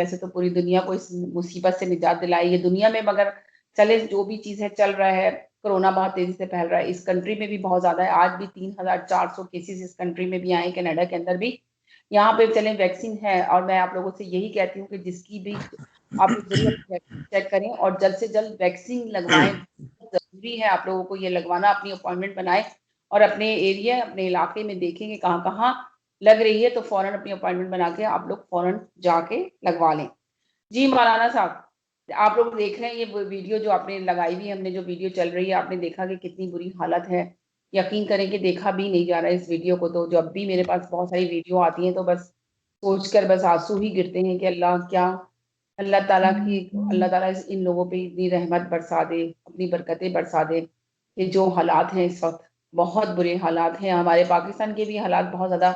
वैसे तो पूरी दुनिया को इस मुसीबत से निजात दिलाई है। दुनिया में मगर चले जो भी चीज़ है चल रहा है, कोरोना बहुत तेजी से फैल रहा है, इस कंट्री में भी बहुत ज्यादा है। आज भी 3,400 केसेस इस कंट्री में भी आए, कनाडा के अंदर भी। यहाँ पे चले वैक्सीन है, और मैं आप लोगों से यही कहती हूँ कि जिसकी भी आप जरूर वैक्सीन चेक करें और जल्द से जल्द वैक्सीन लगवाएं। जरूरी है आप लोगों को ये लगवाना, अपनी अपॉइंटमेंट बनाएं और अपने एरिया अपने इलाके में देखेंगे कहाँ कहाँ लग रही है, तो फौरन अपनी अपॉइंटमेंट बना के आप लोग फौरन जाके लगवा लें। जी मौलाना साहब, आप लोग देख रहे हैं ये वीडियो जो आपने लगाई हुई, हमने जो वीडियो चल रही है, आपने देखा कि कितनी बुरी हालत है। यकीन करें कि देखा भी नहीं जा रहा है इस वीडियो को। तो जब भी मेरे पास बहुत सारी वीडियो आती हैं तो बस सोचकर बस आंसू ही गिरते हैं कि अल्लाह क्या, अल्लाह ताला इन लोगों पे इतनी रहमत बरसा दे, अपनी बरकतें बरसा दे कि जो हालात हैं इस वक्त बहुत बुरे हालात हैं। हमारे पाकिस्तान के भी हालात बहुत ज़्यादा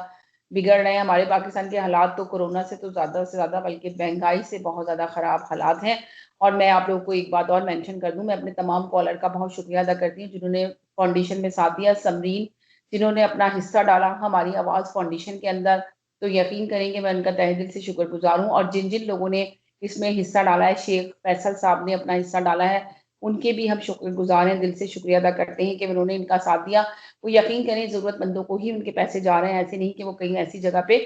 बिगड़ रहे हैं। हमारे पाकिस्तान के हालात तो कोरोना से तो ज़्यादा से ज़्यादा बल्कि महंगाई से बहुत ज़्यादा ख़राब हालात हैं। और मैं आप लोगों को एक बात और मेंशन कर दूं, मैं अपने तमाम कॉलर का बहुत शुक्रिया अदा करती हूँ जिन्होंने फाउंडेशन में साथ दिया। समरीन जिन्होंने अपना हिस्सा डाला हमारी आवाज़ फाउंडेशन के अंदर, तो यकीन करेंगे मैं उनका तहे दिल से शुक्रगुजार हूँ। और जिन जिन लोगों ने इसमें हिस्सा डाला है, शेख फैसल साहब ने अपना हिस्सा डाला है, उनके भी हम शुक्रगुजार हैं, दिल से शुक्रिया अदा करते हैं कि उन्होंने इनका साथ दिया। वो यकीन करें जरूरतमंदों को ही उनके पैसे जा रहे हैं, ऐसे नहीं कि वो कहीं ऐसी जगह पे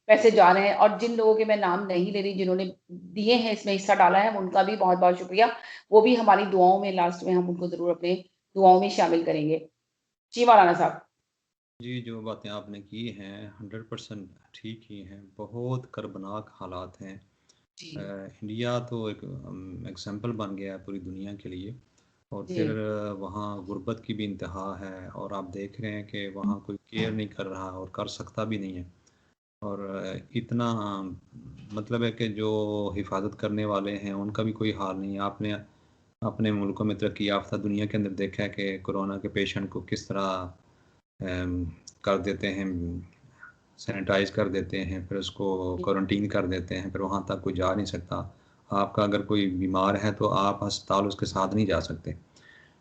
पैसे जा रहे हैं। और जिन लोगों के मैं नाम नहीं ले रही जिन्होंने दिए हैं इसमें हिस्सा डाला है, उनका भी बहुत बहुत शुक्रिया। वो भी हमारी दुआओं में लास्ट में हम उनको जरूर अपने दुआओं में शामिल करेंगे। जी मौलाना साहब। जी, जो बातें आपने की हैं 100% ठीक ही हैं। बहुत कर्बनाक हालात हैं। जी इंडिया तो एक एग्जाम्पल बन गया है पूरी दुनिया के लिए। और जी फिर वहाँ गुर्बत की भी इंतहा है, और आप देख रहे हैं कि वहाँ कोई केयर नहीं कर रहा और कर सकता भी नहीं है। और इतना मतलब है कि जो हिफाजत करने वाले हैं उनका भी कोई हाल नहीं है। आपने अपने मुल्कों में तरक्की याफ्ता दुनिया के अंदर देखा है कि कोरोना के पेशेंट को किस तरह अम, कर देते हैं, सैनिटाइज कर देते हैं, फिर उसको जी क्वारंटीन कर देते हैं, फिर वहाँ तक कोई जा नहीं सकता। आपका अगर कोई बीमार है तो आप अस्पताल उसके साथ नहीं जा सकते,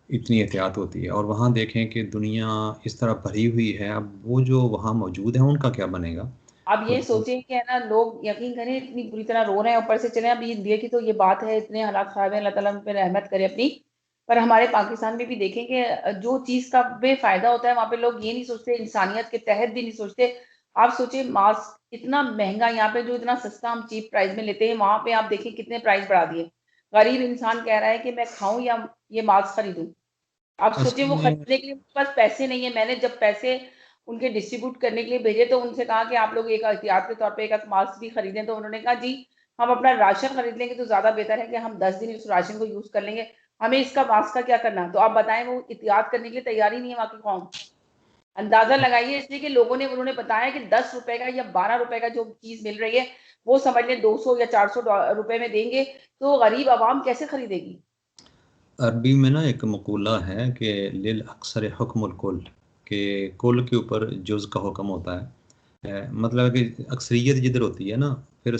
इतनी एहतियात होती है। और वहाँ देखें कि दुनिया इस तरह भरी हुई है, अब वो जो वहाँ मौजूद है उनका क्या बनेगा। अब तो ये सोचें कि है ना, लोग यकीन करें इतनी बुरी तरह रो रहे हैं, ऊपर से चले अब ये इंडिया की तो ये बात है, इतने हालात खराब है, अल्लाह ताला उन पे रहमत करे अपनी। पर हमारे पाकिस्तान में भी देखें कि जो चीज का बेफायदा होता है वहां पे लोग ये नहीं सोचते, इंसानियत के तहत भी नहीं सोचते। आप सोचिए मास्क इतना महंगा, यहाँ पे जो इतना सस्ता हम चीप प्राइस में लेते हैं, वहां पे आप देखें कितने प्राइस बढ़ा दिए। गरीब इंसान कह रहा है कि मैं खाऊं या ये मास्क खरीदूं। आप सोचिए असल वो में खरीदने के लिए उनके पास पैसे नहीं है। मैंने जब पैसे उनके डिस्ट्रीब्यूट करने के लिए भेजे तो उनसे कहा कि आप लोग एक एहतियात के तौर पे एक मास्क भी खरीदें, तो उन्होंने कहा जी हम अपना राशन खरीद लेंगे तो ज्यादा बेहतर है कि हम 10 दिन उस राशन को यूज कर लेंगे, हमें इसका मास्क का क्या करना। तो आप बताएं वो एहतियात करने के लिए तैयार ही नहीं है वहां की कौम। अंदाजा लगाइए, इसलिए कि लोगों ने उन्होंने बताया कि 10 रुपए का या 12 रुपए का जो चीज मिल रही है वो समझ लें 200 या 400 रुपए में देंगे, तो गरीब आवाम कैसे खरीदेगी। अरबी में ना एक मकूला है कि लिल अक्सर हुक्मुल कुल, के कुल के ऊपर जुज़ का हुक्म होता है। मतलब है कि अक्सरियत जिधर होती है ना, फिर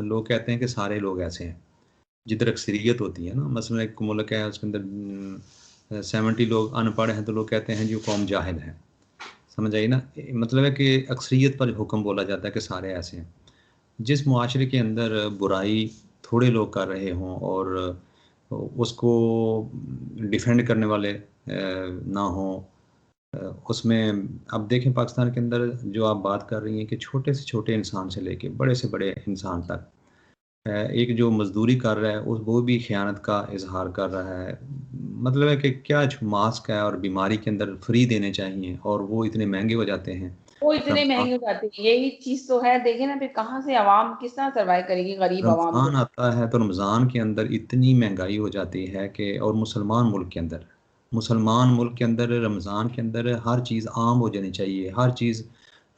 लोग कहते हैं कि सारे लोग ऐसे हैं। जिधर अक्सरियत होती है ना, मसलन एक मुल्क है उसके अंदर 70 लोग अनपढ़ हैं, तो लोग कहते हैं जी वो कौम जाहिल है। समझ आई ना। मतलब है कि अक्सरियत पर हुक्म बोला जाता है कि सारे ऐसे हैं। जिस मुआशरे के अंदर बुराई थोड़े लोग कर रहे हों और उसको डिफेंड करने वाले ना हों, उसमें अब देखें पाकिस्तान के अंदर जो आप बात कर रही हैं कि छोटे से छोटे इंसान से लेके बड़े से बड़े इंसान तक, एक जो मजदूरी कर रहा है उस वो भी खयानत का इजहार कर रहा है। मतलब है कि क्या मास्क है और बीमारी के अंदर फ्री देने चाहिए और वो इतने महंगे हो जाते हैं। वो इतने रमजान महंगे हो जाते हैं, यही चीज तो है। देखे ना फिर कहाँ से आवाम किस तरह सर्वाइव करेगी, गरीब आवाम जो। रमज़ान आता है तो रमज़ान के अंदर इतनी महंगाई हो जाती है कि, और मुसलमान मुल्क के अंदर रमज़ान के अंदर हर चीज़ आम हो जानी चाहिए, हर चीज़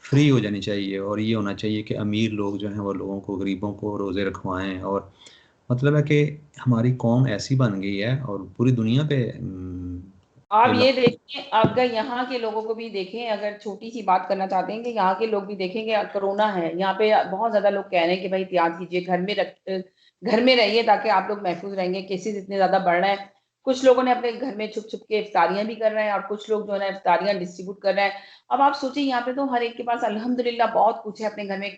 फ्री हो जानी चाहिए। और ये होना चाहिए कि अमीर लोग जो हैं वो लोगों को, गरीबों को रोज़े रखवाएं। और मतलब है कि हमारी कौम ऐसी बन गई है और पूरी दुनिया पे आप ये ये देखें, अगर यहाँ के लोगों को भी देखें, अगर छोटी सी बात करना चाहते हैं कि यहाँ के लोग भी देखेंगे, कोरोना है यहाँ पे, बहुत ज्यादा लोग कह रहे हैं कि भाई एहतियात कीजिए, घर में रहिए ताकि आप लोग महफूज रहेंगे, केसेस इतने ज्यादा बढ़ रहे हैं। कुछ लोगों ने अपने घर में छुप छुप के इफ्तारियां भी कर रहे हैं और कुछ लोग जो है ना इफ्तारियां डिस्ट्रीब्यूट कर रहे हैं। अब आप सोचिए यहाँ पे तो हर एक के पास अल्हम्दुलिल्लाह बहुत कुछ है अपने घर में,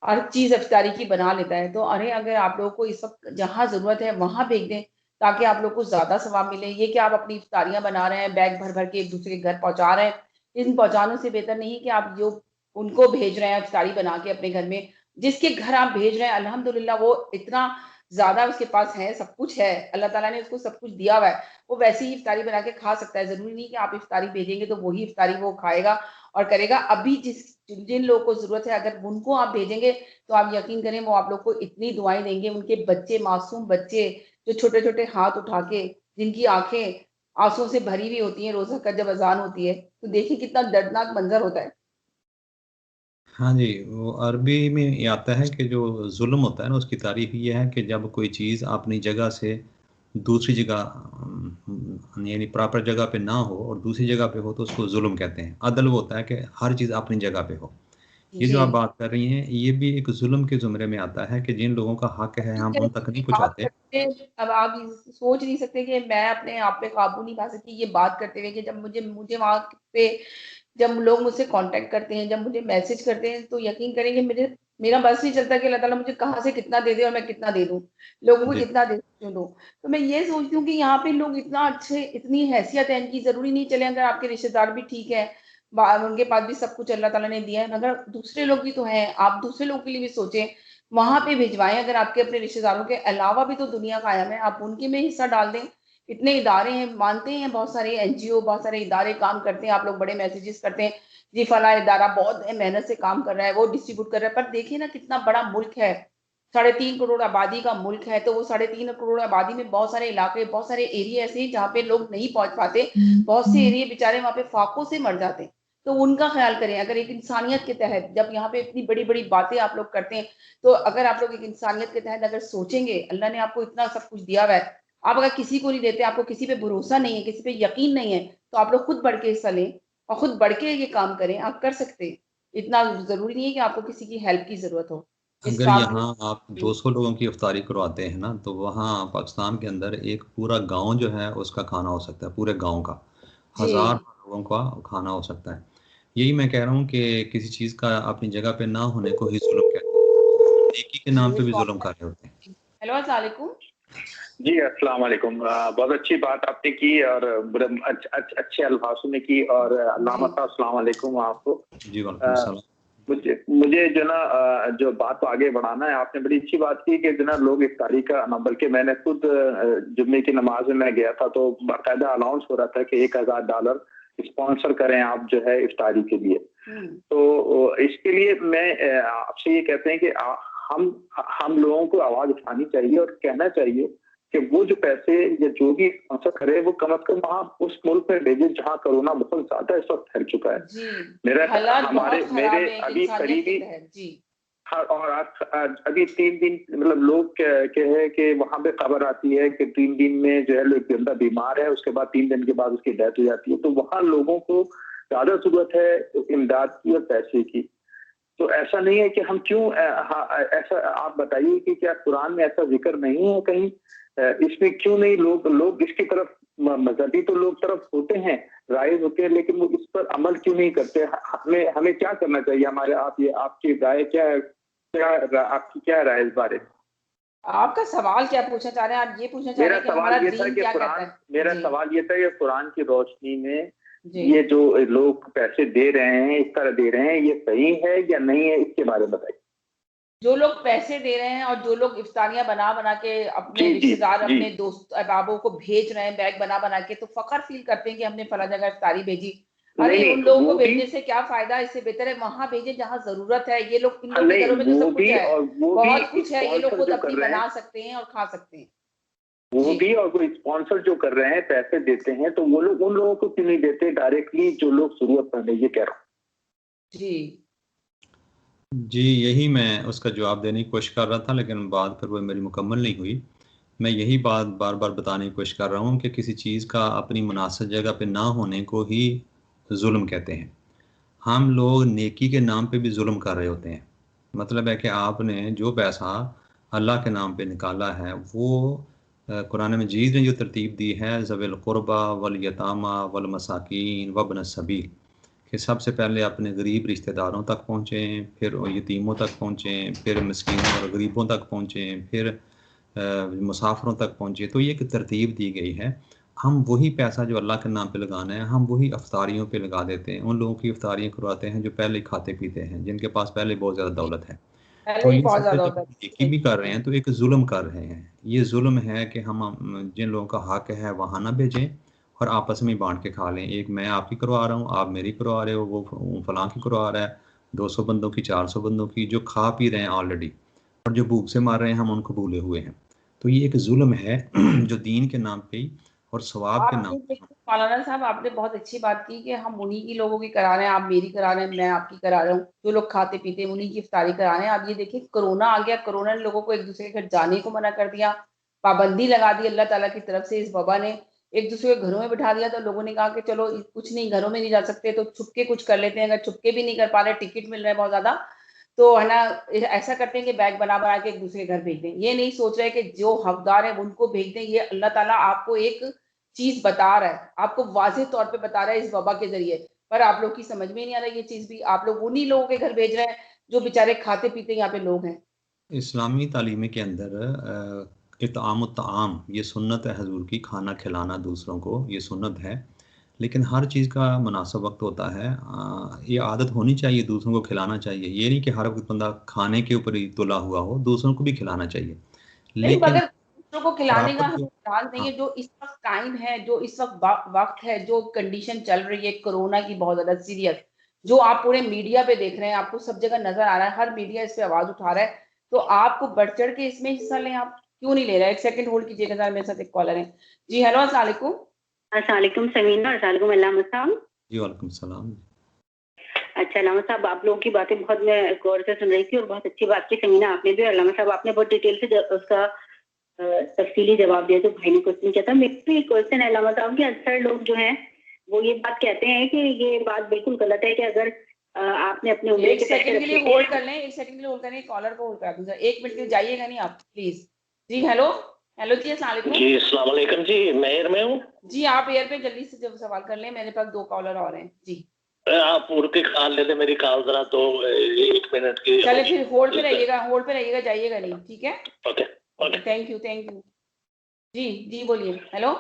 हर चीज इफ्तारी की बना लेता है। तो अरे अगर आप लोगों को इस वक्त जहाँ जरूरत है वहां भेज दें ताकि आप लोग को ज्यादा सवाब मिले। ये कि आप अपनी इफ्तारियां बना रहे हैं, बैग भर भर के एक दूसरे के घर पहुंचा रहे हैं, इन पहुंचाने से बेहतर नहीं कि आप जो उनको भेज रहे हैं इफ्तारी बना के अपने घर में। जिसके घर आप भेज रहे हैं अल्हम्दुलिल्लाह वो इतना ज्यादा उसके पास है, सब कुछ है, अल्लाह ताला ने उसको सब कुछ दिया हुआ है, वो वैसे ही इफ्तारी बना के खा सकता है। जरूरी नहीं कि आप इफ्तारी भेजेंगे तो वही इफ्तारी वो खाएगा और करेगा। अभी जिन लोगों को जरूरत है अगर उनको आप भेजेंगे तो आप यकीन करें वो आप लोग को इतनी दुआएं देंगे। उनके बच्चे, मासूम बच्चे जो छोटे छोटे हाथ उठा के, जिनकी आंखें आंसुओं से भरी हुई होती हैं रोजा का जब अजान होती है, तो देखिए कितना दर्दनाक मंजर होता है। हाँ जी, वो अरबी में ये आता है कि जो जुल्म होता है ना उसकी तारीफ ये है कि जब कोई चीज़ अपनी जगह से दूसरी जगह यानी प्रॉपर जगह पे ना हो और दूसरी जगह पे हो तो उसको जुल्म कहते हैं। अदल वो होता है कि हर चीज़ अपनी जगह पे हो। ये जी, जो आप बात कर रही हैं ये भी एक जुल्म के ज़ुमरे में आता है कि जिन लोगों का हक है हम उन तक नहीं बात पहुँचाते। करते अब आप ये सोच नहीं सकते कि मैं अपने आप पे काबू नहीं पा सकती ये बात करते हुए कि जब मुझे मुझे वहां पे जब लोग मुझसे कांटेक्ट करते हैं, जब मुझे मैसेज करते हैं, तो यकीन करेंगे मेरा बस नहीं चलता कि अल्लाह ताला मुझे कहाँ से कितना दे दे और मैं कितना दे दूं, लोगों को जी, कितना दे दूं। तो मैं ये सोचती हूँ कि यहाँ पे लोग इतना अच्छे, इतनी हैसियत है इनकी, जरूरी नहीं चले अगर आपके रिश्तेदार भी ठीक है, उनके पास भी सब कुछ अल्लाह ताला ने दिया है, मगर दूसरे लोग भी तो हैं, आप दूसरे लोगों के लिए भी सोचें, वहां पे भिजवाएं। अगर आपके अपने रिश्तेदारों के अलावा भी तो दुनिया कायम है, आप उनके में हिस्सा डाल दें। इतने इदारे हैं, मानते हैं बहुत सारे एनजीओ, बहुत सारे इदारे काम करते हैं, आप लोग बड़े मैसेजेस करते हैं जी फला इदारा बहुत मेहनत से काम कर रहा है, वो डिस्ट्रीब्यूट कर रहा है, पर देखिए ना कितना बड़ा मुल्क है, 3.5 करोड़ आबादी का मुल्क है। तो वो 3.5 करोड़ आबादी में बहुत सारे इलाके, बहुत सारे एरिया ऐसे हैं जहाँ पे लोग नहीं पहुंच पाते, बहुत से एरिया बेचारे वहां पे फाकों से मर जाते हैं। तो उनका ख्याल करें। अगर एक इंसानियत के तहत जब यहाँ पे इतनी बड़ी बड़ी बातें आप लोग करते हैं, तो अगर आप लोग एक इंसानियत के तहत अगर सोचेंगे, अल्लाह ने आपको इतना सब कुछ दिया हुआ है, आप अगर किसी को नहीं देते, आपको किसी पे भरोसा नहीं है, किसी पे यकीन नहीं है, तो आप लोग खुद बढ़ के हिस्सा लें और खुद बढ़ के ये काम करें। आप कर सकते हैं, इतना जरूरी नहीं है कि आपको किसी की हेल्प की जरूरत हो इस अगर काम में। यहाँ आप 200 लोगों की इफ्तारी करवाते हैं ना तो वहाँ पाकिस्तान के अंदर एक पूरा गांव जो है उसका खाना हो सकता है, पूरे गांव का जी, 1000 लोगों का खाना हो सकता है। यही मैं कह रहा हूँ कि किसी चीज़ का अपनी जगह पे ना होने को ही जुल्म कहते हैं, नेकी के जी, नाम पे ये भी जुल्म कौन कर रहे होते हैं। है? हेलो, अस्सलाम वालेकुम। जी, अस्सलाम वालेकुम। बहुत अच्छी बात आपने की और बड़े अच्छे अल्फाजों में की और जी, अल्लाह अस्सलाम वालेकुम आपको। जी अ, वालेकुम सलाम। मुझे मुझे जो ना जो बात को आगे बढ़ाना है, आपने बड़ी अच्छी बात की कि जो ना लोग इफ्तारी का ना, बल्कि मैंने खुद जुम्मे की नमाज में मैं गया था तो बाकायदा अनाउंस हो रहा था कि $1000 स्पॉन्सर करें आप जो है इफ्तारी के लिए। तो इसके लिए मैं आपसे ये कहते हैं कि हम हम लोगों को आवाज उठानी चाहिए और कहना चाहिए कि वो जो पैसे या जो भी स्पॉन्सर करे वो कम से कम वहाँ उस मुल्क में भेजे जहाँ कोरोना बहुत ज्यादा इस वक्त फैल चुका है। जी, मेरा हालात हमारे बहुत मेरे खराब है एक अभी इंसानियत के करीबी तहत। जी, और आज अभी 3 दिन मतलब लोग कहे कि वहां पे खबर आती है कि 3 दिन में जो है लोग बंदा बीमार है, उसके बाद 3 दिन के बाद उसकी डेथ हो जाती है। तो वहाँ लोगों को ज्यादा जरूरत है इमदाद की और पैसे की। तो ऐसा नहीं है कि हम क्यों ऐसा आप बताइए कि क्या कुरान में ऐसा जिक्र नहीं है कहीं? इसमें क्यों नहीं लोग इसकी तरफ मजहबी तो लोग तरफ होते हैं, राय होते हैं, लेकिन वो इस पर अमल क्यों नहीं करते? हमें हमें क्या करना चाहिए? हमारे आप ये आपकी राय क्या है? आपकी क्या राय इस बारे में? आपका सवाल क्या पूछना चाह रहे हैं? आप ये पूछना चाह रहे मेरा हैं कि सवाल हमारा ये था दीन कि क्या कहता कुरान है? मेरा जी, सवाल ये था कि कुरान की रोशनी में जी, ये जो लोग पैसे दे रहे हैं, इस तरह दे रहे हैं, ये सही है या नहीं है, इसके बारे में बताइए। जो लोग पैसे दे रहे हैं और जो लोग इफ्तारियां बना बना के अपने जी, जी, रिश्तेदार, जी। अपने दोस्त अहबाबों को भेज रहे हैं बैग बना बना के, तो फखर फील करते हैं कि हमने फला जगह इफ्तारी भेजी। नहीं, अरे नहीं, उन लोगों को वो भी भेजने से क्या फायदा? इससे बेहतर है वहां भेजे जहां जरूरत है। ये लोग, इन हाँ, लोग के नहीं, घरों में तो वो सब कुछ भी है, और वो भी बहुत कुछ है, ये लोग स्पॉन्सर खुद जो कर अपनी रहे हैं, बना सकते हैं और खा सकते हैं। वो जी, भी और वो स्पॉन्सर जो कर रहे हैं, पैसे देते हैं, तो वो लोग उन लोगों को क्यों नहीं देते डायरेक्टली जो लोग जरूरतमंद है? ये कह रहा हूँ। जी, जी, यही मैं उसका जवाब देने की कोशिश कर रहा था लेकिन बात फिर वो मेरी मुकम्मल नहीं हुई। मैं यही बात बार बार बताने की कोशिश कर रहा हूँ कि किसी चीज़ का अपनी मुनासिब जगह पे ना होने को ही जुल्म कहते हैं। हम लोग नेकी के नाम पे भी जुल्म कर रहे होते हैं। मतलब है कि आपने जो पैसा अल्लाह के नाम पे निकाला है वो कुरान मजीद ने जो तरतीब दी है ज़विल क़ुरबा वल यतामा वल मसाकीन वब्न सबील, कि सबसे पहले अपने गरीब रिश्तेदारों तक पहुँचें, फिर यतीमों तक पहुँचें, फिर मिस्कीनों और गरीबों तक पहुँचें, फिर मुसाफिरों तक पहुँचें। तो ये एक तरतीब दी गई है। हम वही पैसा जो अल्लाह के नाम पे लगाना है, हम वही इफ्तारियों पे लगा देते हैं। उन लोगों की इफ्तारियाँ करवाते हैं जो पहले खाते पीते हैं, जिनके पास पहले बहुत ज़्यादा दौलत है। तो पहले ही ये बहुत सब ज्यादा जब होता हम नेकी भी कर रहे हैं तो एक जुल्म कर रहे हैं। ये जुल्म है कि हम जिन लोगों का हक है वहाँ ना भेजें और आपस में बांट के खा लें। एक मैं आपकी करवा रहा हूँ, आप मेरी करवा रहे हो, वो फलां की करवा रहा है, 200 बंदों की, 400 बंदों की, जो खा पी रहे हैं ऑलरेडी, और जो भूख से मार रहे हैं हम उनको भूले हुए हैं। तो ये एक जुल्म है जो दीन के नाम पे ही और सवाब के नाम आपने पे। देखो मौलाना साहब, आपने बहुत अच्छी बात की कि हम उन्हीं की लोगों की करा रहे हैं, आप मेरी करा रहे हैं, मैं आपकी करा रहा हूँ। जो लोग खाते पीते हैं उन्हीं की इफ्तारी करा रहे हैं। अब ये देखिए कोरोना आ गया, कोरोना ने लोगों को एक दूसरे के घर जाने को मना कर दिया, पाबंदी लगा दी अल्लाह ताला की तरफ से। इस वबा ने एक दूसरे को घरों में बिठा दिया, तो लोगों ने कहा कि चलो कुछ नहीं, घरों में नहीं जा सकते तो छुपके कुछ कर लेते हैं। अगर छुपके भी नहीं कर पा रहे, टिकट मिल रहे हैं बहुत ज्यादा, तो है ना, ऐसा करते हैं कि बैग बना बना के एक दूसरे के घर भेज दें। ये नहीं सोच रहे कि जो हकदार है उनको भेज दें। ये अल्लाह ताला आपको एक चीज बता रहा है, आपको वाज़ेह तौर पे बता रहा है इस वबा के जरिए, पर आप लोग की समझ में नहीं आ रहा है ये चीज भी। आप लोग उन्हीं लोगों के घर भेज रहे हैं जो बेचारे खाते पीते यहाँ पे लोग हैं। इस्लामी तालीम के अंदर इत्आम ताम ये सुन्नत है हजूर की, खाना खिलाना दूसरों को, ये सुन्नत है। लेकिन हर चीज़ का मुनासिब वक्त होता है। ये आदत होनी चाहिए, दूसरों को खिलाना चाहिए। ये नहीं कि हर वक्त बंदा खाने के ऊपर ही तुला हुआ हो, दूसरों को भी खिलाना चाहिए। नहीं, लेकिन मगर दूसरों को खिलाने का बराबर हमें जो, ख्याल नहीं हाँ, है। जो इस वक्त टाइम है, जो इस वक्त वक्त है, जो कंडीशन चल रही है कोरोना की बहुत ज्यादा सीरियस, जो आप पूरे मीडिया पे देख रहे हैं, आपको सब जगह नजर आ रहा है, हर मीडिया इस पे आवाज उठा रहा है, तो आपको बढ़ चढ़ के इसमें हिस्सा लें। आप क्यों नहीं ले रहे? एक सेकंड होल्ड कीजिएगा जरा, मेरे साथ एक कॉलर है। जी हेलो, अस्सलाम वालेकुम। अस्सलाम वालेकुम समीना, अस्सलाम वालेकुम अल्लामा साहब। जी वालेकुम सलाम। अच्छा अल्लामा साहब, आप लोगों की बातें बहुत मैं गौर से सुन रही थी और बहुत अच्छी बात की समीना आपने भी। अल्लामा साहब आपने बहुत डिटेल से उसका तफसीली जवाब दिया जो भाई ने क्वेश्चन किया था। मेरा भी क्वेश्चन है अल्लामा साहब कि अक्सर लोग जो हैं वो ये बात कहते हैं कि ये बात बिल्कुल गलत है कि अगर आपने अपने उम्र एक के पैसे सेकंड के लिए रखे होल्ड कर लें, एक सेकंड के लिए होल्ड करें, कॉलर को होल्ड कर दूं। 1 मिनट के लिए जाइएगा नहीं आप प्लीज। जी हेलो, हेलो जी, अस्सलाम वालेकुम। जी अस्सलाम वालेकुम जी, मैं एयर में हूँ जी आप एयर पे जल्दी से जब सवाल कर लें, मेरे पास 2 कॉलर और हैं। जी आप उड़ के कॉल लेते, मेरी कॉल जरा तो 1 मिनट की चले, फिर होल्ड पे रहिएगा, होल्ड पे रहिएगा, जाइएगा नहीं, ठीक है? Okay okay. Thank you, thank you. जी जी बोलिए। हेलो,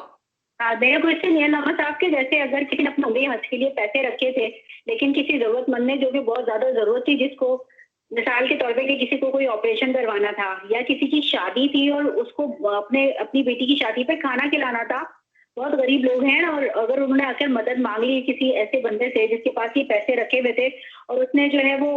हाँ, मेरा क्वेश्चन ये अल्लामा साहब के जैसे अगर किसी ने अपने उम्र हज के लिए पैसे रखे थे, लेकिन किसी जरूरतमंद ने जो कि बहुत ज्यादा जरूरत थी, जिसको मिसाल के तौर पे कि किसी को कोई ऑपरेशन करवाना था या किसी की शादी थी और उसको अपनी बेटी की शादी पे खाना खिलाना था, बहुत गरीब लोग हैं, और अगर उन्होंने आकर मदद मांग ली किसी ऐसे बंदे से जिसके पास ये पैसे रखे हुए थे और उसने जो है वो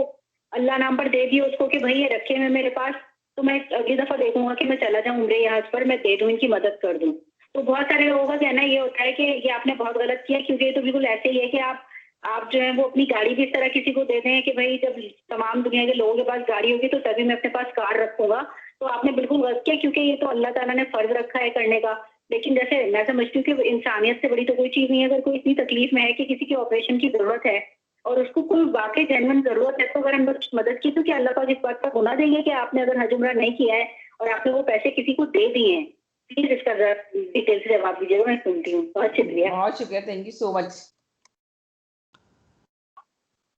अल्लाह नाम पर दे दिए उसको कि भाई ये रखे हुए मेरे पास, तो मैं अगली दफा देखूंगा कि मैं चला जाऊं उम्रे या हज पर, मैं दे दूं, इनकी मदद कर दूं। तो बहुत सारे लोगों का कहना ये होता है कि ये आपने बहुत गलत किया, क्योंकि ये तो बिल्कुल ऐसे ही है कि आप जो है वो अपनी गाड़ी भी इस तरह किसी को दे दें कि भाई जब तमाम दुनिया के लोगों के पास गाड़ी होगी तो तभी मैं अपने पास कार रखूंगा। तो आपने बिल्कुल गलत किया, क्योंकि ये तो अल्लाह ताला ने फर्ज रखा है करने का। लेकिन जैसे मैं समझती हूँ कि इंसानियत से बड़ी तो कोई चीज नहीं है। अगर कोई इतनी तकलीफ में है कि किसी के ऑपरेशन की जरूरत है और उसको कोई वाकई जेन्युइन जरूरत है, तो अगर हम मदद की तो क्या अल्लाह पाक इस बात का गुनाह देंगे कि आपने अगर हज उम्रा नहीं किया है और आपने वो पैसे किसी को दे दिए हैं? प्लीज इसका डिटेल से जवाब दीजिएगा, मैं सुनती हूँ। बहुत शुक्रिया। बहुत शुक्रिया, थैंक यू सो मच।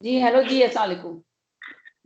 जी हेलो जी, अस्सलाम वालेकुम।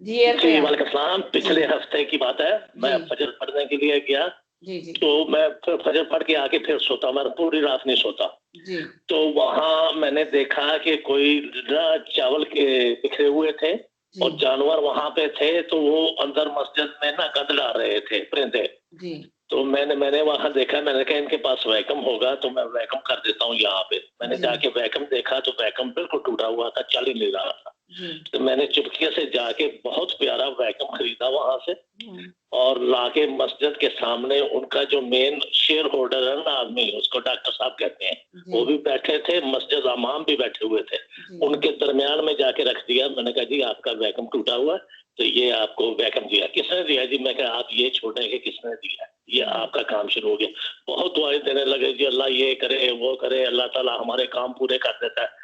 जी एयर पे जी हैं। वालेकुम सलाम। पिछले हफ्ते की बात है, मैं जी। फजर पढ़ने के लिए गया, जी जी तो मैं फिर फजर पढ़ के आके फिर सोता, मैं पूरी रात नहीं सोता। जी तो वहाँ मैंने देखा कि कोई ना चावल के बिखरे हुए थे और जी जानवर वहाँ पे थे, तो वो अंदर मस्जिद में ना गंद डाल रहे थे, परिंदे। जी तो मैंने वहां देखा, मैंने कहा इनके पास वैक्यूम होगा तो मैं वैक्यूम कर देता हूँ यहाँ पे। मैंने जी। जाके वैक्यूम देखा तो वैक्यूम बिल्कुल टूटा हुआ था, चल ही नहीं रहा था। जी। तो मैंने चुपके से जाके बहुत प्यारा वैक्यूम खरीदा वहां से हम्म, और लाके मस्जिद के सामने उनका जो मेन शेयर होल्डर है ना आदमी, उसको डॉक्टर साहब कहते हैं, वो जी भी बैठे थे, मस्जिद इमाम भी बैठे हुए थे, जी उनके दरमियान में जाके रख दिया। मैंने कहा जी आपका वैक्यूम टूटा हुआ है, तो ये आपको वैक्यूम दिया। किसने दिया जी? मैं कहा आप ये छोड़ेंगे, किसने दिया? ये आपका काम शुरू हो गया। बहुत दुआएं देने लगे जी, अल्लाह ये करे वो करे, अल्लाह ताला हमारे काम पूरे कर देता है।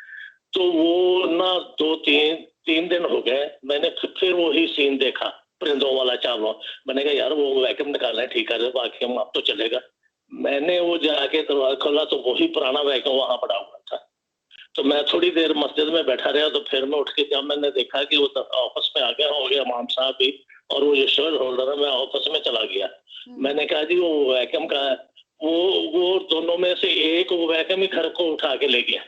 तो वो ना 2-3 दिन हो गए, मैंने फिर वही सीन देखा, परिंदों वाला चावल। मैंने कहा यार वो वैक्यूम निकालना है, ठीक कर दे, बाकी हम अब तो चलेगा। मैंने वो जाके दरवाजा खोला तो वही पुराना वैक्यूम वहां पड़ा हुआ था। तो मैं थोड़ी देर मस्जिद में बैठा रहा, तो फिर मैं उठ के जब मैंने देखा कि वो ऑफिस में आ गया हो गया इमाम साहब भी, और वो जो शेयर होल्डर है, मैं ऑफिस में चला गया। मैंने कहा जी वो वैक्यूम का है, वो दोनों में से एक वो वैक्यूम ही घर को उठा के ले गया।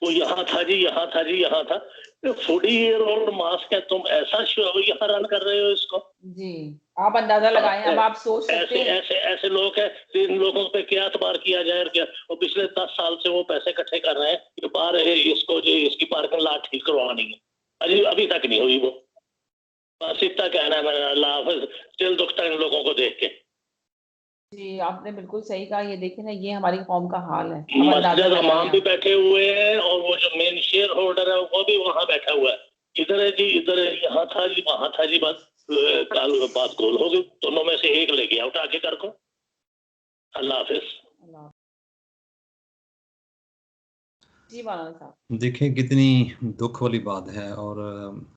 वो यहाँ था जी, यहाँ था जी, यहाँ था। 40 ईयर ओल्ड मास्क है, तुम ऐसा यहाँ रन कर रहे हो इसको जी। आप अंदाजा लगाएं, अब आप सोच सकते हैं ऐसे लोग हैं, इन लोगों पे क्या एतबार किया जाए और क्या। वो पिछले 10 साल से वो पैसे इकट्ठे कर रहे हैं कि बाहर इसको जो इसकी पार्किंग लॉट ठीक करवानी है, अभी तक नहीं हुई। वो बस इतना कहना है मेरा। अल्लाह हाफ़िज़। दिल दुखता है इन लोगों को देख के। जी, आपने बिल्कुल सही कहा। ये देखिए ना, ये हमारी कौम का हाल है। मस्जिद इमाम भी बैठे हुए हैं और वो जो मेन शेयर होल्डर है वो भी वहाँ बैठा हुआ है। इधर है जी, इधर है, यहाँ था जी, वहाँ था जी। बस बात गोल हो गई। दोनों में से एक ले गया उठा के कर को। अल्लाह हाफ़िज़। जी मौलाना साहब, देखिए कितनी दुख वाली बात है, और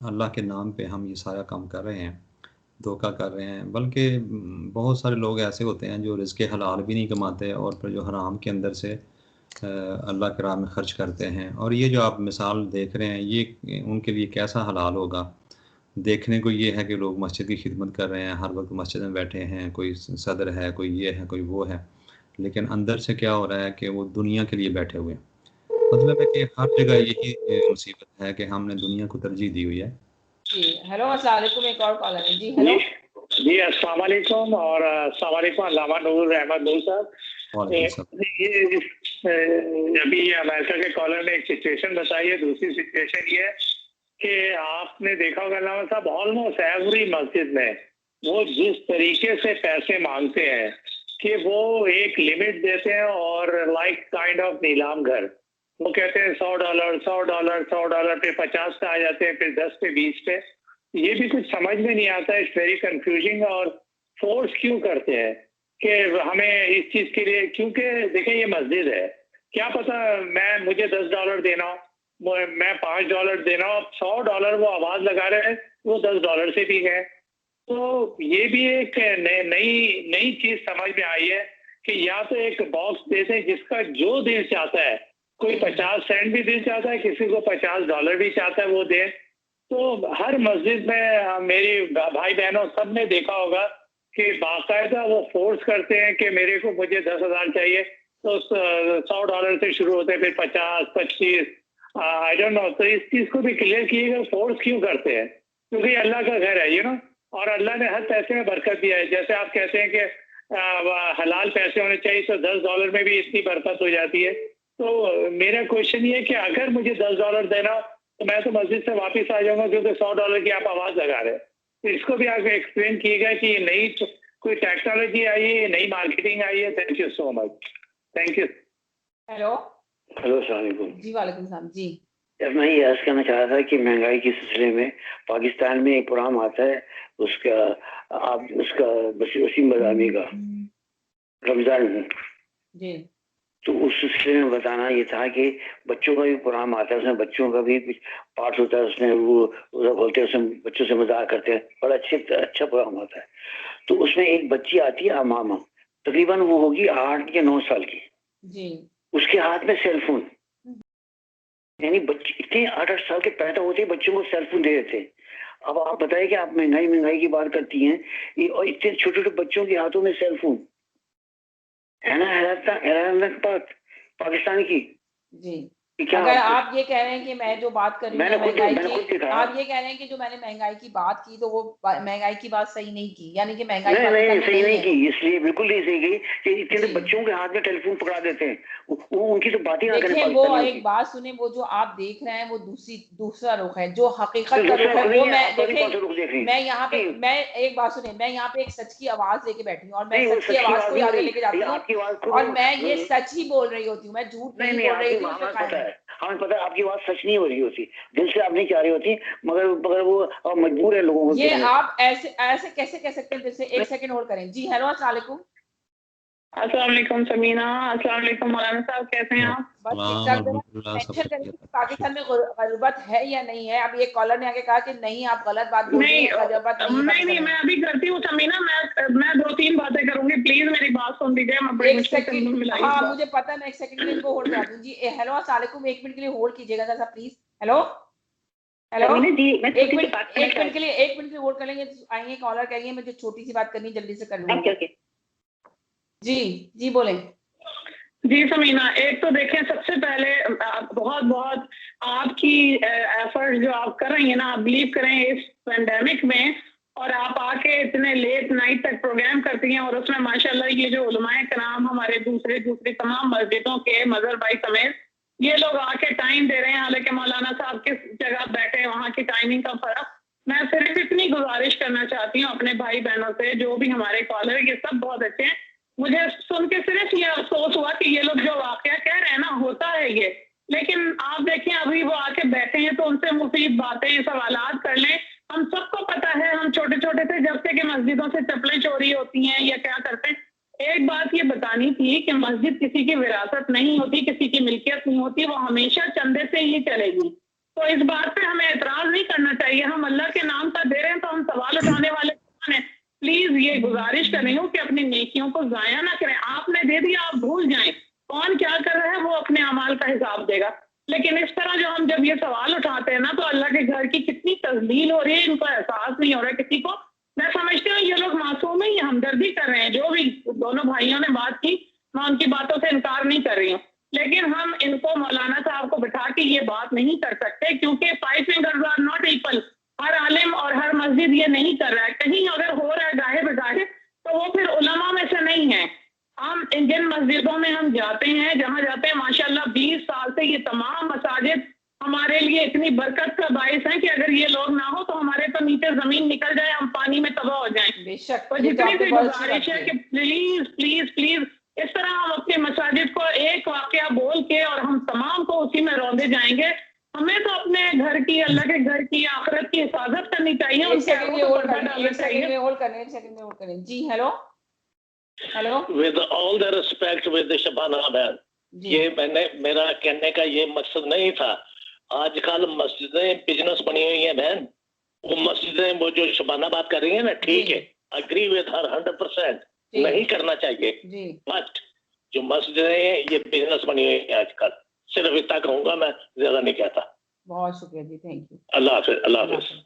अल्लाह के नाम पे हम ये सारा काम कर रहे हैं, धोखा कर रहे हैं। बल्कि बहुत सारे लोग ऐसे होते हैं जो रिज़्क़ हलाल भी नहीं कमाते और फिर जो हराम के अंदर से अल्लाह के राह में ख़र्च करते हैं। और ये जो आप मिसाल देख रहे हैं, ये उनके लिए कैसा हलाल होगा। देखने को ये है कि लोग मस्जिद की खिदमत कर रहे हैं, हर वक्त मस्जिद में बैठे हैं, कोई सदर है, कोई ये है, कोई वो है, लेकिन अंदर से क्या हो रहा है कि वो दुनिया के लिए बैठे हुए हैं। मतलब है कि हर जगह यही मुसीबत है कि हमने दुनिया को तरजीह दी हुई है। जी हेलो, अस्सलाम वालेकुम। एक और कॉलर है। जी हेलो जी, अस्सलाम वालेकुम और अस्सलाम वालेकुम अल्लामा नूर अहमद नूर साहब। ये अभी अमेरिका के कॉलर ने एक सिचुएशन बताई है। दूसरी सिचुएशन ये है कि आपने देखा होगा अल्लामा साहब, ऑलमोस्ट एवरी मस्जिद में वो जिस तरीके से पैसे मांगते हैं कि वो एक लिमिट देते हैं और लाइक काइंड ऑफ नीलाम घर। वो कहते हैं $100 $100 $100 पे 50 पे आ जाते हैं, फिर 10 पे 20 पे। ये भी कुछ समझ में नहीं आता। It's very confusing. और फोर्स क्यों करते हैं कि हमें इस चीज के लिए? क्योंकि देखें ये मस्जिद है, क्या पता मुझे $10 देना हो, मैं $5 देना हो, $100 वो आवाज लगा रहे हैं, वो $10 से भी है। तो ये भी एक नई चीज समझ में आई है कि या तो एक बॉक्स दे दें जिसका जो दिल चाहता है, कोई 50 सेंट भी दिल चाहता है, किसी को $50 भी चाहता है वो दे। तो हर मस्जिद में मेरी भाई बहनों सब ने देखा होगा कि बाकायदा वो फोर्स करते हैं कि मुझे 10,000 चाहिए, तो $100 से शुरू होते हैं, फिर 50 25 आई डोंट नो। तो इस चीज को भी क्लियर कीजिएगा, फोर्स क्यों करते हैं? क्योंकि अल्लाह का घर है, और अल्लाह ने हर पैसे में बरकत दिया है। जैसे आप कहते हैं कि हलाल पैसे होने चाहिए, तो $10 में भी इतनी बरकत हो जाती है। तो मेरा क्वेश्चन ये है कि अगर मुझे $10 देना तो मैं तो मस्जिद से वापस आ जाऊंगा, क्योंकि $100 की आप आवाज लगा रहे हैं। तो इसको भी आप एक्सप्लेन किएगा कि ये नई कोई टेक्नोलॉजी आई है, नई मार्केटिंग आई है। Thank you so much. Thank you. Hello अस्सलाम वालेकुम। जी वालेकुम सलाम। जी मैं ये अर्ज करना चाह रहा था कि महंगाई के सिलसिले में पाकिस्तान में एक प्रोग्राम आता है, उसका वसीम बदामी का रमजान में जी, तो उस सिलसिले में बताना ये था कि बच्चों का भी प्रोग्राम आता है, उसमें बच्चों का भी कुछ पार्ट होता है, उसमें वो बोलते हैं, उसमें बच्चों से मजाक करते हैं, बड़ा अच्छा प्रोग्राम होता है। तो उसमें एक बच्ची आती है अमामा, तकरीबन वो होगी 8 या 9 साल की जी। उसके हाथ में सेलफोन, यानी बच्चे इतने 8-8 साल के पैदा होते हैं, बच्चों को सेलफोन दे देते हैं। अब आप बताइए कि आप महंगाई की बात करती हैं और इतने छोटे छोटे बच्चों के हाथों में सेलफोन है ना। हैरानक बात पाकिस्तान की। जी, क्या अगर आप ये कह रहे हैं कि मैं जो बात कर रही हूँ महंगाई की, आप ये कह रहे हैं कि जो मैंने महंगाई की बात की तो वो महंगाई की बात सही नहीं की, यानी कि महंगाई नहीं सही नहीं की, इसलिए बिल्कुल नहीं सही की कि इतने बच्चों के हाथ में टेलीफोन पकड़ा देते हैं, वो उनकी तो बात ही ना करें। वो एक बात सुने, वो जो आप देख रहे हैं वो दूसरा रुख है, जो हकीकत का रुख है वो मैं यहाँ पे मैं एक बात सुने, मैं यहाँ पे एक सच की आवाज लेके बैठी हूँ और मैं सच की आवाज को आगे लेके जाती हूँ और मैं ये सच ही बोल रही होती हूँ, मैं झूठ नहीं बोल रही हूँ। हमें पता है आपकी बात सच नहीं हो रही होती, दिल से आप नहीं चाह रही होती, मगर वो मजबूर है लोगों को। ये आप ऐसे कैसे कह सकते हैं? जैसे एक सेकंड होल्ड करें। जी हेलो, अस्सलाम वालेकुम। अस्सलाम वालेकुम समीना, अस्सलाम वालेकुम मौलाना साहब, कैसे हैं आप? बस ठीक ठाक। पाकिस्तान में गुर्बत है या नहीं है? अब ये कॉलर ने आके कहा कि नहीं आप गलत बात बोल रही हैं। नहीं मैं अभी करती हूँ समीना, मैं 2-3 बातें करूंगी, प्लीज मेरी बात सुन दीजिए, मैं बड़ी एक मुश्किल से सेकंड, मिलाई हाँ इस मुझे पता है, मैं एक सेकंड के लिए इनको होल्ड करा दूं जी। हेलो अस्सलाम वालेकुम, 1 मिनट के लिए होल्ड कीजिएगा जरा प्लीज। हेलो हेलो समीना जी, मैं एक छोटी सी मिनट बात करना 1 मिनट के लिए 1 मिनट के लिए होल्ड कर लेंगे। आएंगे कॉलर करेंगे, मुझे छोटी सी बात करनी है, जल्दी से कर लूंगी। ओके ओके जी जी बोलें। जी समीना, एक तो देखें सबसे पहले बहुत बहुत आपकी एफर्ट जो आप कर रही हैं ना, आप बिलीव करें इस पेंडेमिक में, और आप आके इतने लेट नाइट तक प्रोग्राम करती हैं, और उसमें माशाल्लाह ये जो उलमाए कराम हमारे दूसरी तमाम मस्जिदों के मजहर भाई समेत ये लोग आके टाइम दे रहे हैं, हालांकि मौलाना साहब किस जगह बैठे हैं वहाँ की टाइमिंग का फर्क। मैं सिर्फ इतनी गुजारिश करना चाहती हूँ अपने भाई बहनों से, जो भी हमारे कॉलर, ये सब बहुत अच्छे हैं, मुझे सुन के सिर्फ ये अफसोस हुआ कि ये लोग जो वाकया कह रहे हैं ना, होता है ये, लेकिन आप देखें अभी वो आके बैठे हैं तो उनसे मुफीद बातें सवालात कर लें। हम सबको पता है, हम छोटे छोटे थे जब से कि मस्जिदों से चप्पलें चोरी होती हैं या क्या करते हैं। एक बात ये बतानी थी कि मस्जिद किसी की विरासत नहीं होती, किसी की मिल्कियत नहीं होती, वो हमेशा चंदे से ही चलेगी। तो इस बात पे हमें एतराज नहीं करना चाहिए। हम अल्लाह के नाम का दे रहे हैं तो हम सवाल उठाने वाले कौन हैं? प्लीज ये गुजारिश कर रही हूँ कि अपनी नेकियों को जाया ना करें। आपने दे दिया, आप भूल जाएं, कौन क्या कर रहा है वो अपने अमाल का हिसाब देगा। लेकिन इस तरह जो हम जब ये सवाल उठाते हैं ना, तो अल्लाह के घर की कितनी तस्लील हो रही है, इनको एहसास नहीं हो रहा है किसी को। मैं समझती हूँ ये लोग मासूम ही हमदर्दी कर रहे हैं। जो भी दोनों भाइयों ने बात की, मैं उनकी बातों से इनकार नहीं कर रही हूँ, लेकिन हम इनको मौलाना साहब को बिठा के ये बात नहीं कर सकते, क्योंकि 5 फिंगर्स आर नॉट इक्वल। हर आलिम और हर मस्जिद ये नहीं कर रहा है। कहीं अगर हो रहा है गाहे बगाहे तो वो फिर उलमा में से नहीं है। हम जिन मस्जिदों में हम जाते हैं, जहाँ जाते हैं, माशाल्लाह 20 साल से ये तमाम मसाजिद हमारे लिए इतनी बरकत का बाइस है कि अगर ये लोग ना हो तो हमारे तो नीचे जमीन निकल जाए, हम पानी में तबाह हो जाएं। बेशक, तो जितनी भी गुजारिश है कि प्लीज प्लीज प्लीज इस तरह हम अपने मसाजिद को एक वाकया बोल के और हम तमाम को उसी में रौंदे जाएंगे। हमें तो अपने घर की, अल्लाह के घर की, आखिरत की हिफाजत करनी चाहिए। एक सेकंड में होल्ड करें। जी hello hello, with all the respect with Shabana ma'am, ये मेरा कहने का ये मकसद नहीं था। आजकल मस्जिदें बिजनेस बनी हुई है बहन। वो मस्जिदें, वो जो शबाना बात कर रही है ना, ठीक है, अग्री विद हर 100%, नहीं करना चाहिए, बट जो मस्जिदें ये बिजनेस बनी हुई है आजकल। सिर्फ इतना कहूंगा, मैं ज्यादा नहीं कहता। बहुत शुक्रिया जी, थैंक यू। अल्लाह हाफिज। अल्लाह हाफिज।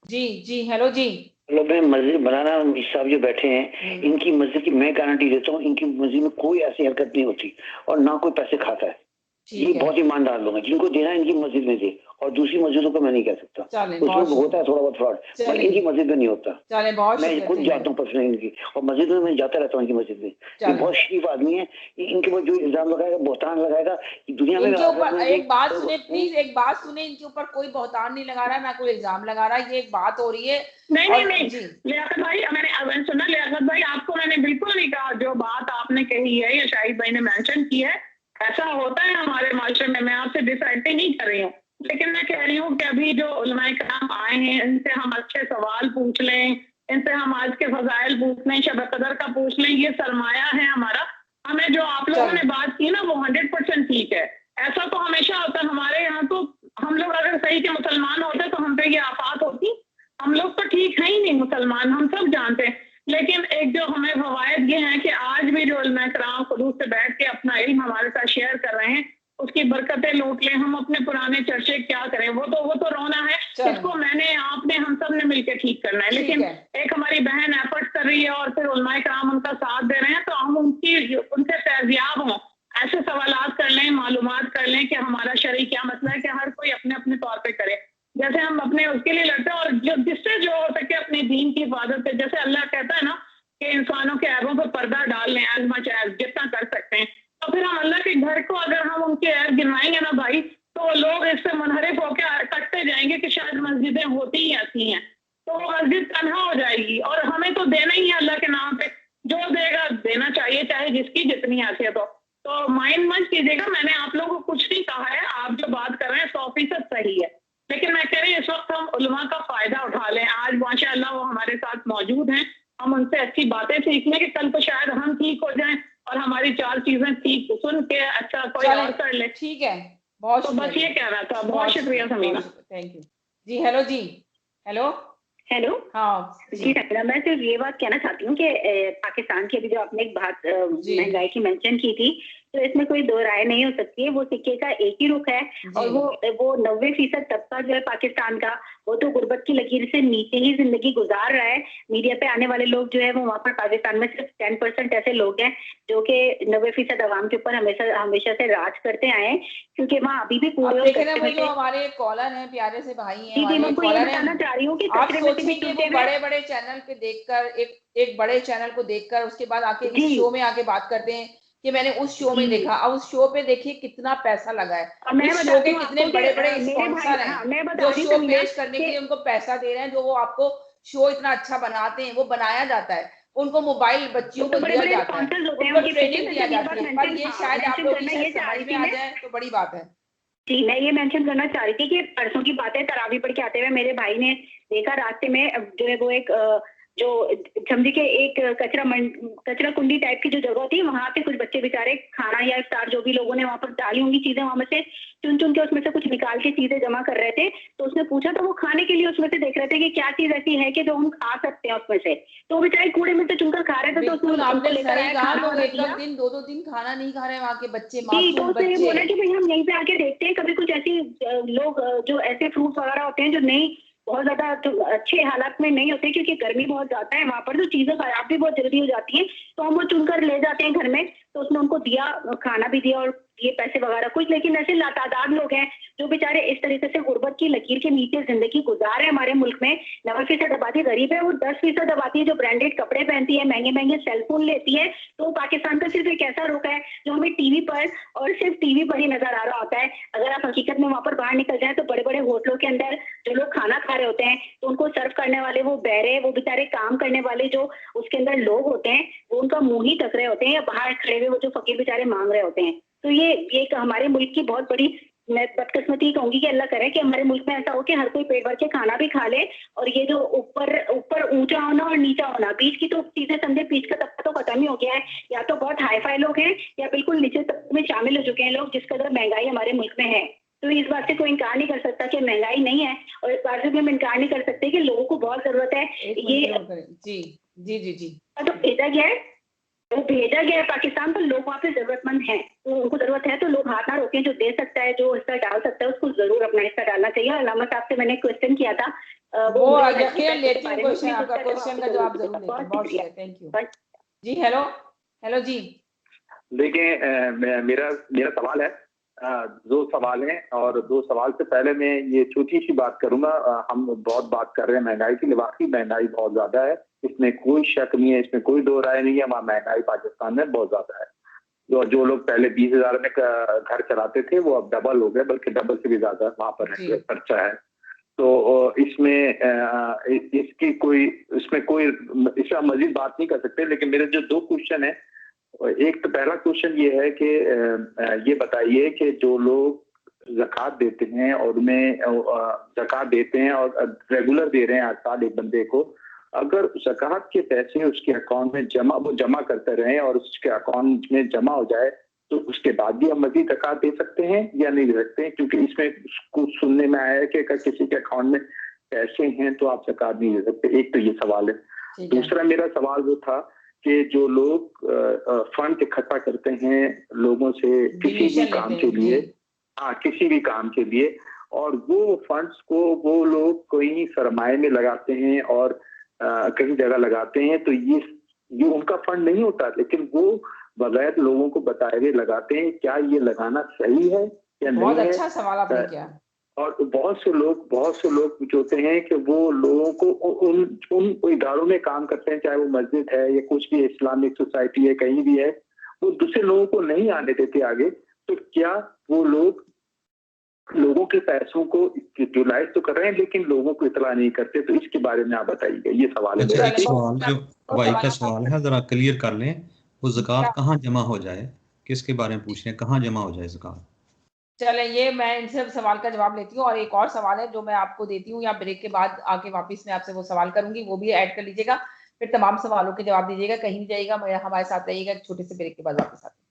जी जी हेलो जी। लोग मस्जिद बनाना साहब जो बैठे हैं, इनकी मस्जिद की मैं गारंटी देता हूँ, इनकी मस्जिद में कोई ऐसी हरकत नहीं होती और ना कोई पैसे खाता है। ये बहुत ईमानदार लोग हैं, जिनको देना है इनकी मस्जिद में दे, और दूसरी मस्जिदों को मैं नहीं कह सकता। उसमें होता है थोड़ा बहुत फ्रॉड, पर इनकी मस्जिद में नहीं होता। मैं खुद जाता हूँ पर्सनली इनकी, और मस्जिद में मैं जाता रहता हूँ इनकी मस्जिद में। ये बहुत शरीफ आदमी है। इनके ऊपर जो इल्जाम लगाएगा, बोहतान लगाएगा, दुनिया में इनके ऊपर एक बात सुने प्लीज, एक बात सुने, इनके ऊपर कोई बोहतान नहीं लगा रहा, ना कोई इल्जाम लगा रहा है, ये एक बात हो रही है। नहीं लियाकत भाई, मैंने सुना लियाकत भाई, आपको मैंने बिल्कुल नहीं कहा। जो बात आपने कही है या शाहिद भाई ने मेंशन की है, ऐसा होता है हमारे माशरे में। मैं आपसे डिसएग्री नहीं कर रही हूँ, लेकिन मैं कह रही हूँ कि अभी जो उलमाए कराम आए हैं, इनसे हम अच्छे सवाल पूछ लें, इनसे हम आज के फजाइल पूछ लें, शब कदर का पूछ लें, ये सरमाया है हमारा। हमें जो आप लोगों ने बात की ना, वो 100% ठीक है। ऐसा तो हमेशा होता है हमारे यहाँ। तो हम लोग अगर सही के मुसलमान होते तो हम पे ये आफात होती। हम लोग तो ठीक है ही नहीं मुसलमान, हम सब जानते हैं। लेकिन एक जो हमें फवायद ये है कि आज भी जो उलमा कराम खुलूस से बैठ के अपना इल्म हमारे साथ शेयर कर रहे हैं, उसकी बरकतें लूट लें। हम अपने पुराने चर्चे क्या करें, वो तो रोना है। इसको मैंने, आपने, हम सब ने मिलकर ठीक करना है। लेकिन एक हमारी बहन एफर्ट कर रही है और फिर उलमा कराम उनका साथ दे रहे हैं, तो हम उनसे फैजियाब हों, ऐसे सवालात कर लें, मालूमात कर लें कि हमारा शरई क्या मसला है, कि हर कोई अपने अपने तौर पर करे। जैसे हम अपने उसके लिए लड़ते हैं, और जो जिससे जो हो सके अपने दीन की हिफाजत है। जैसे अल्लाह कहता है ना कि इंसानों के ऐबों पर पर्दा डाल लें, एज मच एज, जितना कर सकते हैं। तो फिर हम अल्लाह के घर को अगर हम उनके ऐब गिनवाएंगे ना भाई, तो लोग इससे मुनहरिफ होकर कटते जाएंगे कि शायद मस्जिदें होती ही ऐसी हैं। तो वो मस्जिद तन्हा हो जाएगी, और हमें तो देना ही है अल्लाह के नाम पे। जो देगा देना चाहिए, चाहे जिसकी जितनी हैसियत हो। तो माइंड मत कीजिएगा, मैंने आप लोगों को कुछ नहीं कहा है। आप जो बात कर रहे हैं 100% सही है, लेकिन मैं कह रही हूँ इस वक्त हम उलमा का फायदा उठा लें। आज माशाअल्लाह वो हमारे साथ मौजूद हैं, हम उनसे अच्छी बातें सीख लें कि कल को शायद हम ठीक हो जाएं और हमारी 4 चीजें ठीक सुन के अच्छा कोई और कर ले। ठीक है, बहुत तो बस ये कहना था। बहुत शुक्रिया समीना, थैंक यू जी। हेलो जी, हेलो हेलो। हाँ जी समीना, मैं सिर्फ ये बात कहना चाहती हूँ कि पाकिस्तान की अभी जो आपने एक बात महंगाई की मेंशन की थी, तो इसमें कोई दो राय नहीं हो सकती है। वो सिक्के का एक ही रुख है और वो 90% तबका जो है पाकिस्तान का, वो तो गुर्बत की लकीर से नीचे ही जिंदगी गुजार रहा है। मीडिया पे आने वाले लोग जो है वो वहाँ पर पाकिस्तान में सिर्फ 10% ऐसे लोग हैं जो कि 90% आवाम के ऊपर हमेशा से राज करते आए हैं, क्योंकि वहाँ अभी भी पूरे जो हमारे कॉलर हैं, प्यारे से भाई हैं, मैं उनको ये बताना चाह रही हूँ कि आप सोचेंगे वो बड़े बड़े चैनल पे देखकर एक बड़े चैनल को देखकर उसके बाद आके इस शो में आके बात करते हैं कि मैंने उस शो में देखा। अब उस शो पे देखिए कितना पैसा लगा है, इस शो के कितने बड़े बड़े स्पॉन्सर हैं जो शो पेश करने के लिए उनको पैसा दे रहे हैं, जो वो आपको शो इतना अच्छा बनाते हैं, वो बनाया जाता है, उनको मोबाइल बच्चियों को दिया जाता है, उनको ट्रेनिंग दिया जाती है। पर ये शायद आप लोग की समझ में आ जाए तो बड़ी बात है। जी, मैं ये मेंशन करना चाह रही थी कि परसों की बात है, तरावी पढ़ के आते हुए मेरे भाई ने देखा रास्ते में जो है वो एक जो समझी के एक कचरा कुंडी टाइप की जो जगह थी, वहां पे कुछ बच्चे बेचारे खाना या इफ्तार जो भी लोगों ने वहां पर डाली होंगी चीजें, वहां में से चुन के उसमें से कुछ निकाल के चीजें जमा कर रहे थे। तो उसने पूछा तो वो खाने के लिए उसमें से देख रहे थे कि क्या चीज ऐसी है कि जो हम खा सकते हैं उसमें से, तो बेचारे कूड़े में से चुनकर खा रहे थे। तो आपने सही कहा, लोग एक दिन दो दिन खाना नहीं खा रहे वहाँ के बच्चे, मासूम बच्चे। तो बोला कि भाई हम यहीं पे आके देखते हैं, कभी कुछ ऐसी लोग जो ऐसे फ्रूट वगैरह होते हैं जो नहीं बहुत ज्यादा अच्छे हालात में नहीं होते, क्योंकि गर्मी बहुत ज्यादा है वहां पर, तो चीजें खराब भी बहुत जल्दी हो जाती हैं, तो हम वो चुनकर ले जाते हैं घर में। तो उसने उनको दिया, खाना भी दिया और ये पैसे वगैरह कुछ। लेकिन ऐसे लातादार लोग हैं जो बेचारे इस तरीके से गुर्बत की लकीर के नीचे जिंदगी गुजार रहे हैं हमारे मुल्क में। 90% आबादी गरीब है, वो 10% आबादी है जो ब्रांडेड कपड़े पहनती है, महंगे महंगे सेलफोन लेती है। तो पाकिस्तान का सिर्फ एक ऐसा रुख है जो हमें टीवी पर और सिर्फ टीवी पर ही नजर आ रहा होता है। अगर आप हकीकत में वहां पर बाहर निकल जाए तो बड़े बड़े होटलों के अंदर जो लोग खाना खा रहे होते हैं, तो उनको सर्व करने वाले वो बहरे, वो बेचारे काम करने वाले जो उसके अंदर लोग होते हैं, वो उनका मुंह ही तक रहे होते हैं, या बाहर खड़े हुए वो जो फकीर बेचारे मांग रहे होते हैं। तो ये एक हमारे मुल्क की बहुत बड़ी, मैं बदकिस्मती कहूंगी कि अल्लाह करे कि हमारे मुल्क में ऐसा हो कि हर कोई पेट भर के खाना भी खा ले, और ये जो ऊपर ऊंचा होना और नीचा होना, बीच की तो चीजें समझे, बीच का तबका तो खत्म ही हो गया है। या तो बहुत हाई फाई लोग हैं या बिल्कुल नीचे तबके में शामिल हो चुके हैं लोग, जिस कदर महंगाई हमारे मुल्क में है। तो इस बात से कोई इनकार नहीं कर सकता कि महंगाई नहीं है, और इस बात से भी हम इनकार नहीं कर सकते कि लोगों को बहुत जरूरत है। ये जी तो भेजा गया है, वो भेजा गया है पाकिस्तान, पर लोग वहाँ पे जरूरतमंद हैं, तो उनको जरूरत है तो लोग हाथ ना रोकें। जो दे सकता है, जो हिस्सा डाल सकता है, उसको जरूर अपना हिस्सा डालना चाहिए। अलामा साहब से मैंने क्वेश्चन किया था, वो आपका क्वेश्चन का जवाब जरूर देते हैं। बहुत शुक्रिया, थैंक यू जी। हेलो जी। देखिए, मेरा सवाल है, दो सवाल हैं, और दो सवाल से पहले मैं ये छोटी सी बात करूंगा। हम बहुत बात कर रहे हैं महंगाई की, वाकई महंगाई बहुत ज्यादा है, इसमें कोई शक नहीं है, इसमें कोई दो राय नहीं है। वहाँ महंगाई पाकिस्तान में बहुत ज्यादा है। जो लोग पहले 20,000 में घर चलाते थे, वो अब डबल हो गए, बल्कि डबल से भी ज्यादा वहाँ पर खर्चा है। तो इसमें इसमें मजीद बात नहीं कर सकते। लेकिन मेरे जो दो क्वेश्चन है, एक तो पहला क्वेश्चन ये है कि ये बताइए कि जो लोग ज़कात देते हैं और उनमें ज़कात देते हैं और रेगुलर दे रहे हैं हर साल एक बंदे को, अगर ज़कात के पैसे उसके अकाउंट में जमा करते रहें और उसके अकाउंट में जमा हो जाए, तो उसके बाद भी हम मजीद ज़कात दे सकते हैं या नहीं दे सकते हैं? क्योंकि इसमें कुछ सुनने में आया है कि अगर किसी के अकाउंट में पैसे हैं तो आप ज़कात नहीं दे सकते। एक तो ये सवाल है। दूसरा मेरा सवाल वो था कि जो लोग फंड इकट्ठा करते हैं लोगों से किसी भी काम के लिए, किसी भी काम के लिए, और वो फंड्स को वो लोग कोई सरमाए में लगाते हैं और कहीं जगह लगाते हैं, तो ये उनका फंड नहीं होता, लेकिन वो बगैर लोगों को बताए हुए लगाते हैं। क्या ये लगाना सही है या नहीं? बहुत अच्छा सवाल आपने किया। और बहुत से लोग पूछते हैं कि वो लोगों को उन इदारों में काम करते हैं, चाहे वो मस्जिद है या कुछ भी इस्लामिक सोसाइटी है, कहीं भी है, वो दूसरे लोगों को नहीं आने देते आगे। तो क्या वो लोगों के पैसों को यूटिलाइज तो कर रहे हैं, लेकिन लोगों को इतला नहीं करते? तो इसके बारे में आप बताइएगा। ये सवाल है। अच्छा, एक सवाल जो भाई का सवाल है, जरा क्लियर कर लें। वो ज़कात कहाँ जमा हो जाए, किसके बारे में पूछ रहे हैं, कहाँ जमा हो जाए ज़कात? चले, ये मैं इन सब सवाल का जवाब लेती हूँ, और एक और सवाल है जो मैं आपको देती हूँ, या ब्रेक के बाद आके वापस मैं आपसे वो सवाल करूंगी, वो भी ऐड कर लीजिएगा, फिर तमाम सवालों के जवाब दीजिएगा, कहीं नहीं जाइएगा, हमारे साथ रहिएगा। एक छोटे से ब्रेक के बाद वापस आते हैं।